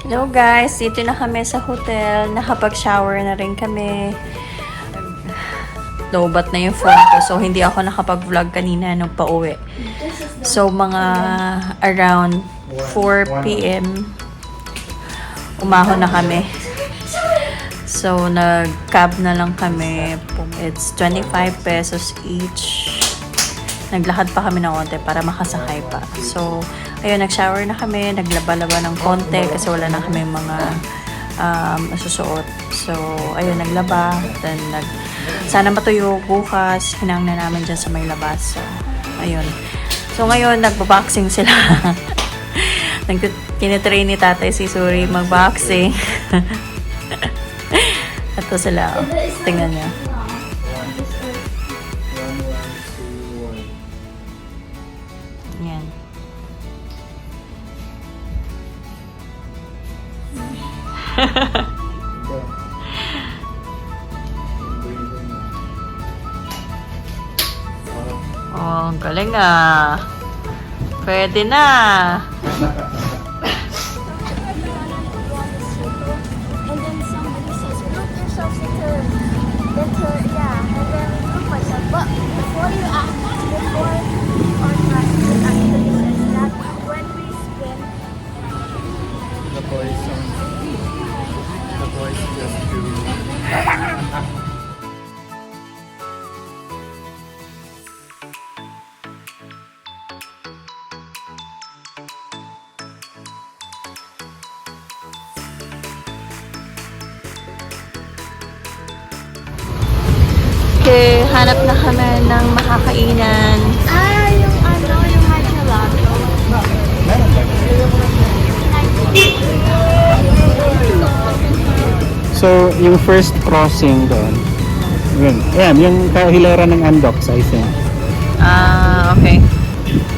Hello guys, dito na kami sa hotel. Nakapag-shower na rin kami. Lobat na yung phone ko, so hindi ako nakapag-vlog kanina nung pauwi. So mga around 4 p.m. umahon na kami. So nag-cab na lang kami. It's 25 pesos each. Naglakad pa kami ng konti para makasakay pa. So, ayun, nag-shower na kami, naglaba-laba ng konti kasi wala na kami mga masusuot. So, ayun, naglaba. Then, sana matuyo bukas. Hinang na namin dyan sa may labas. So, ayun. So, ngayon, nagbo-boxing sila. Tinitrain ni tatay si Suri mag-boxing. Ito sila. Oh. Tingnan niya. Yan. Oh, ang galing ah. Pwede na. And then somebody says, group yourselves into, yeah, and then group myself. But before you ask, before our class actually says that when we spin, The boys just do. Okay, hanap na kami ng makakainan. yung may gelato. So, yung first crossing doon, yung kahilera ng Andox, I think. Okay.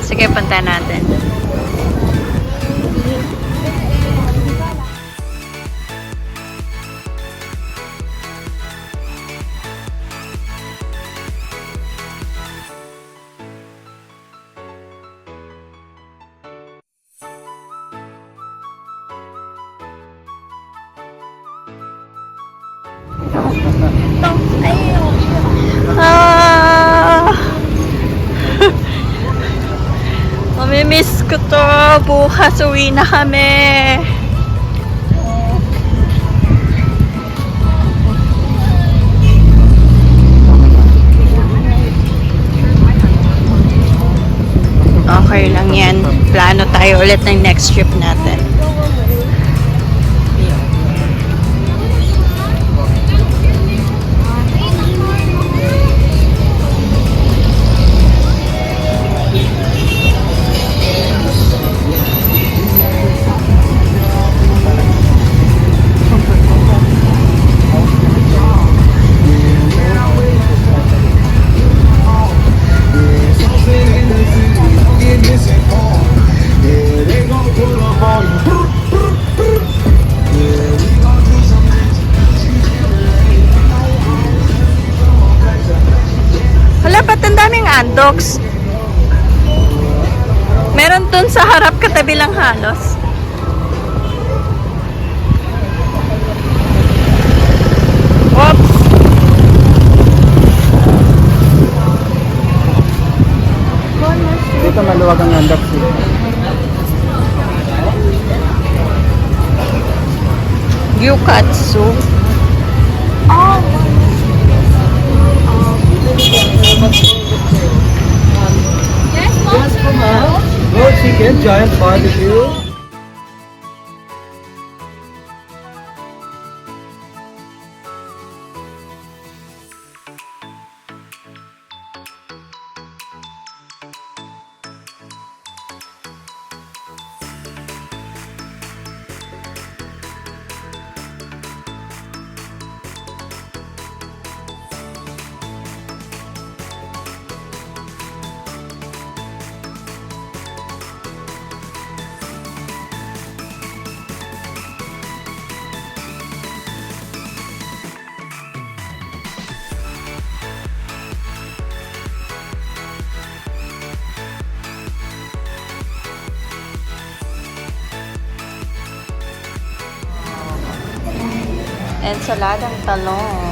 Sige, punta natin. Ah! Mamimiss ko to. Bukas uwi na kami. Okay lang yan. Plano tayo ulit ng next trip natin. Wala, ba't ang daming Andox? Meron dun sa harap katabi lang halos. Oops! Dito maluwag ang Andox. Gyukatsu. Roast chicken, giant barbecue. Ensaladang talong.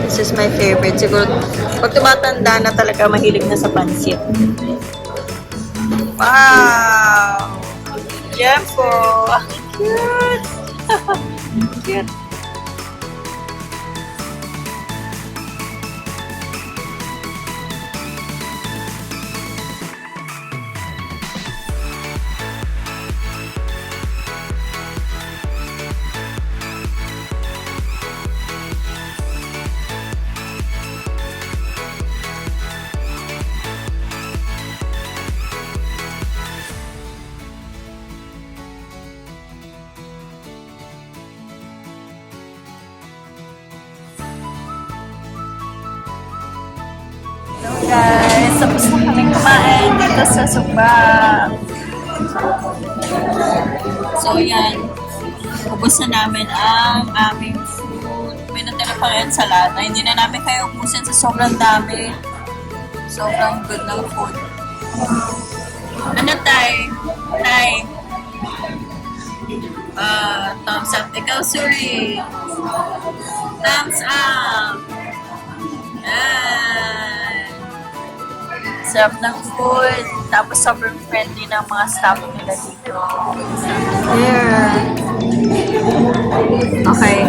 This is my favorite. Siguro, pag tumatanda na talaga, mahilig na sa pansit. Wow! Jempo! Cute! Cute! Hello guys, tapos na kami kumain dito sa Subang. So yan, ubos na namin ang aming food. May natira pa rin ensalada. Hindi na namin kayo ubusin sa sobrang dami. Sobrang good ng food. Ano tay? Tay? Thumbs up. Ikaw, Suri. Thumbs up. Yan. Sarap ng food. Tapos sobrang friendly ng mga staff nila dito. There. Okay.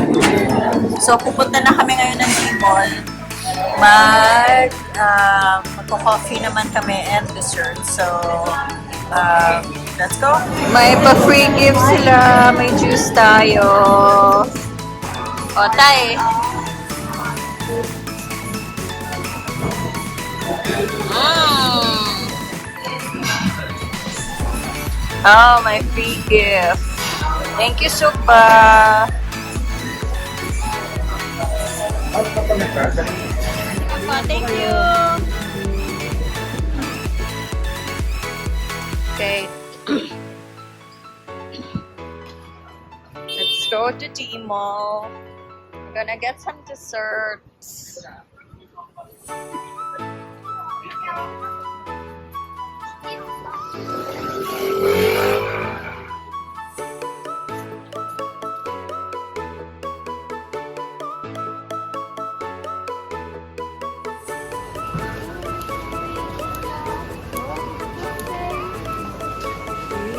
So, pupunta na kami ngayon ng Gmall. Magko-coffee naman kami and dessert. So, let's go. May pa-free gift sila. May juice tayo. O, tay. Oh, my free gift. Thank you, Supa. Thank you. Okay. Let's go to D-Mall. I'm gonna get some desserts.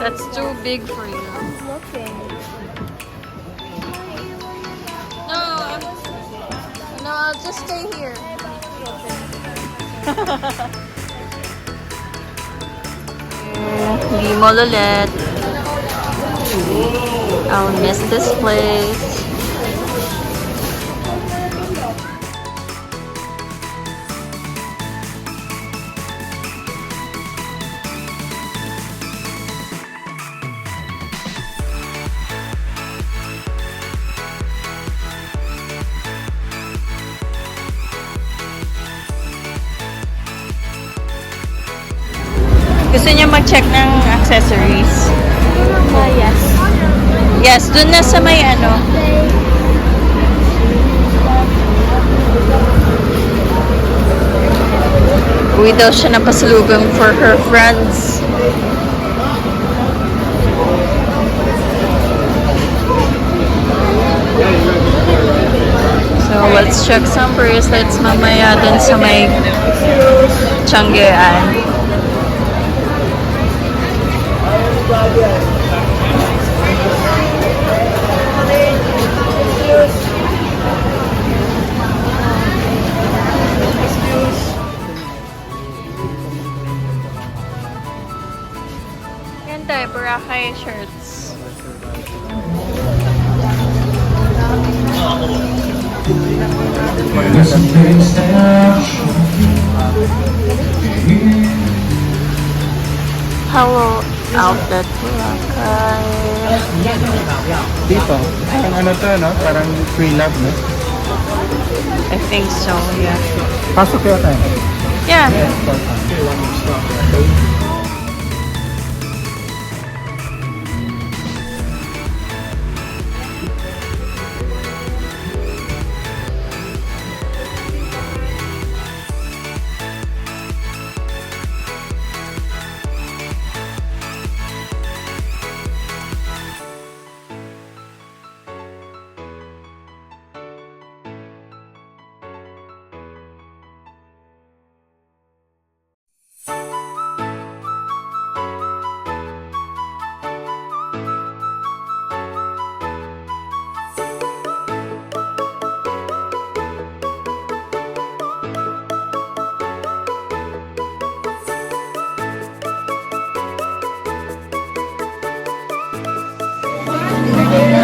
That's too big for you. Looking. No, I'll just stay here. Mall ulit. I'll miss this place. Gusto niya mag-check ng accessories. Yes. Yes, dun na sa may ano. Uwi daw siya ng pasalubong for her friends. So, let's check some bracelets mamaya dun sa may Tianggean. Yan tayo, Boracay shirts. Listen, please, Hello, outlet Boracay. Dito, parang ano to, no? Parang free love, no? I think so, yeah. Pasok kaya tayo. Yeah.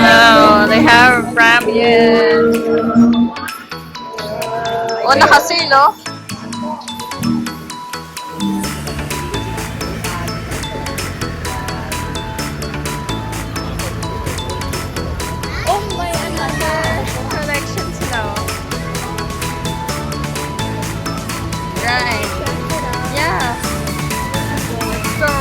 Wow, they have ramen. Oh, nakasil, oh. Oh, may another collection sila. Right. Yeah. Let's go.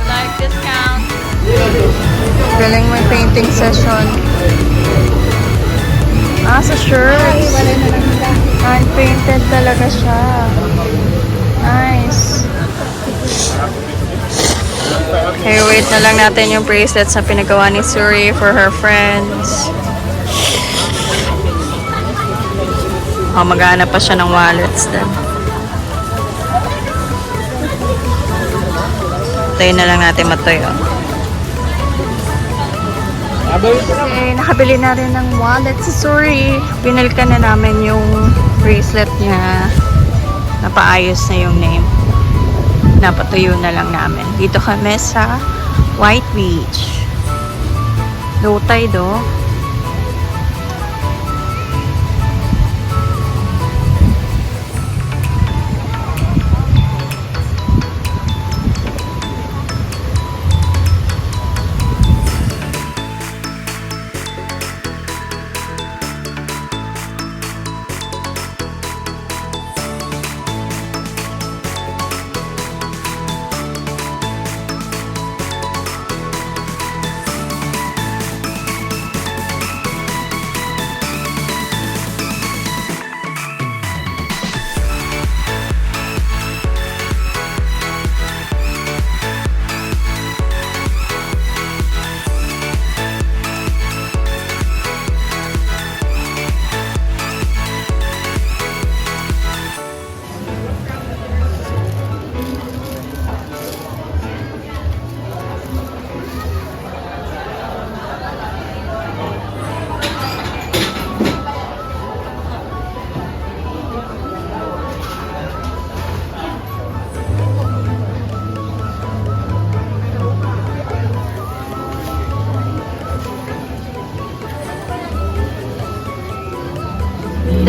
Like discount. Galing may painting session. Sa shirts. Hand-painted talaga siya. Nice. Okay, wait na lang natin yung bracelets na pinagawa ni Suri for her friends. Maghanap pa siya ng wallets din. Tayo na lang natin matoy. Okay, nakabili na rin ng wallet si Suri. Binalikan na namin yung bracelet niya. Napaayos na yung name. Napatuyo na lang namin. Dito kami sa White Beach. Low tide, oh.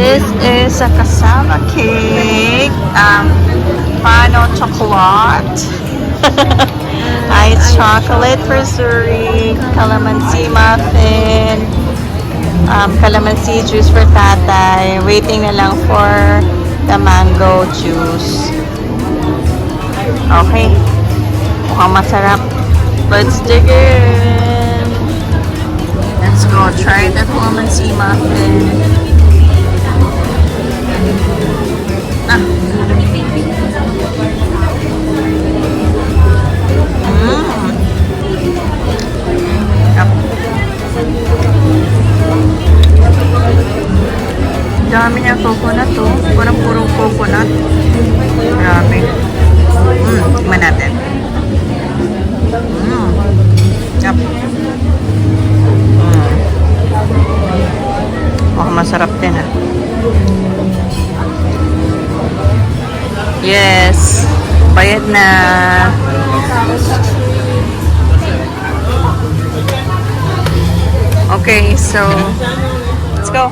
This is a cassava cake, pano chocolate, iced chocolate for Suri, calamansi muffin, calamansi juice for tatay. Waiting na lang for the mango juice. Okay, mukhang masarap. Let's dig in. Let's go try the calamansi muffin. Dami niya coconut, oh. Parang puro coconut. Grabe. Tingnan natin. Yep. Mukhang masarap din, ah. Yes. Bayad na. Okay, so let's go.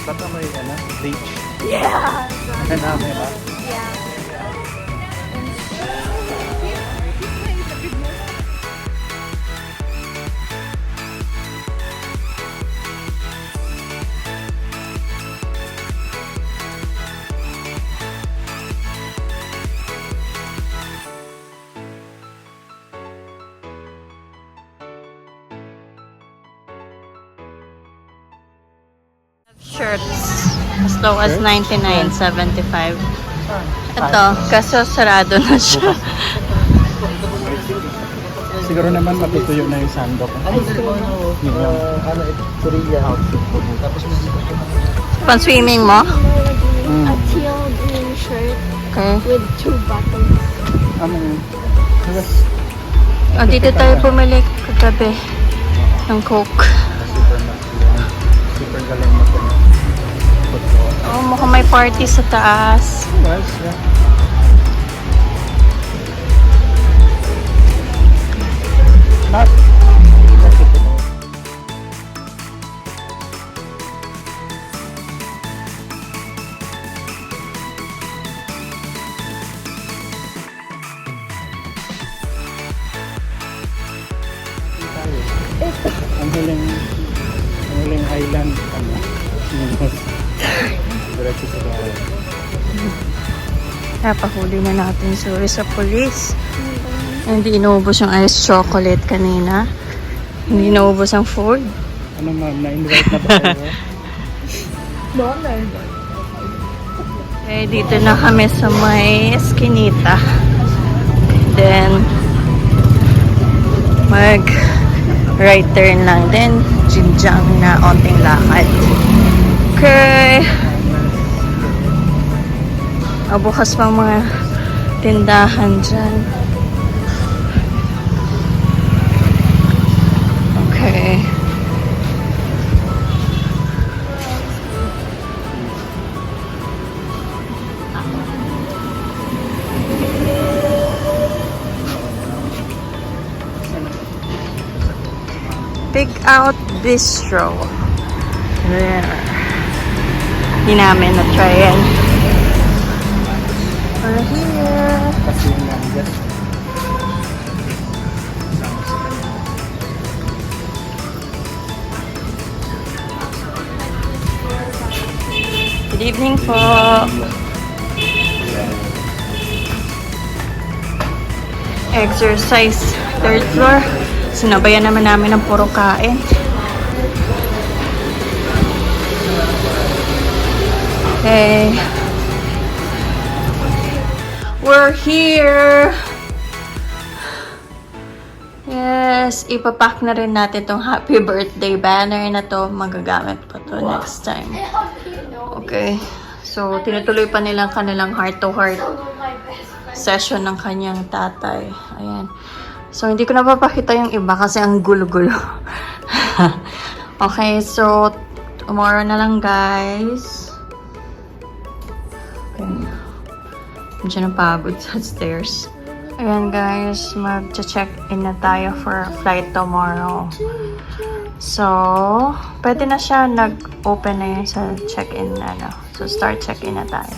Baka may bleach. Yeah. Hanami ba? Yeah. Shirts as low as 99.75. Ito, kaso sarado na siya. Siguro naman matutuyo na yung sandok. Pang swimming mo? A teal green shirt Okay. with 2 buttons. Ano yun? O, dito tayo bumili kagabi ng Coke. Super galing mo ito. Oh, mukhang may party sa taas. Yeah. Not. Ang huling island diretso sa bahay. Napahuli na natin sa police. Hindi inuubos yung ice chocolate kanina. Hindi inuubos ang food. Ano ma'am, na-invite na ba kayo? Okay, dito na kami sa may Eskinita. Then, mag right turn lang. Then, Jinjiang na onting lakad. Okay. Bukas pang mga tindahan dyan. Okay. Pick out bistro. There. Hindi namin na-try yan. We're here. Kasi yung longest. Good evening po. Exercise, 3rd floor. Sinabayan naman namin ng puro kain. Okay. We're here! Yes, ipapack na rin natin tong happy birthday banner na to. Magagamit pa to next time. Okay. So, tinutuloy pa nilang kanilang heart-to-heart session ng kanyang tatay. Ayan. So, hindi ko na papakita yung iba kasi ang gulo-gulo. Okay, so, tomorrow na lang, guys. Okay. Medyo napagod sa stairs. Ayan, guys. Mag-check-in na tayo for flight tomorrow. So, pwede na siya nag-open na yun sa check-in na, no? So, start check-in na tayo.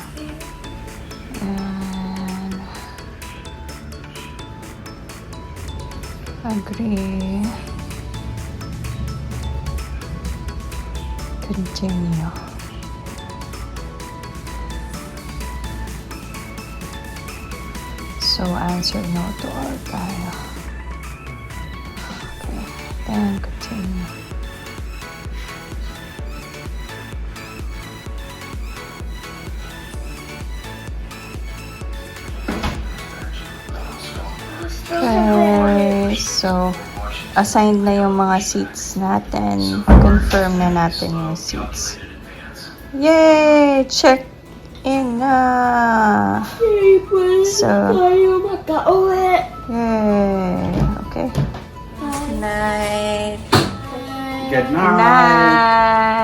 Agree. Continue. So, answer no to all tayo. Okay. Then, continue. Okay, so assigned na yung mga seats natin. Confirm na natin yung seats. Yay! Check in na! So, tayo makauwi. yay! Okay. Night. Good Night.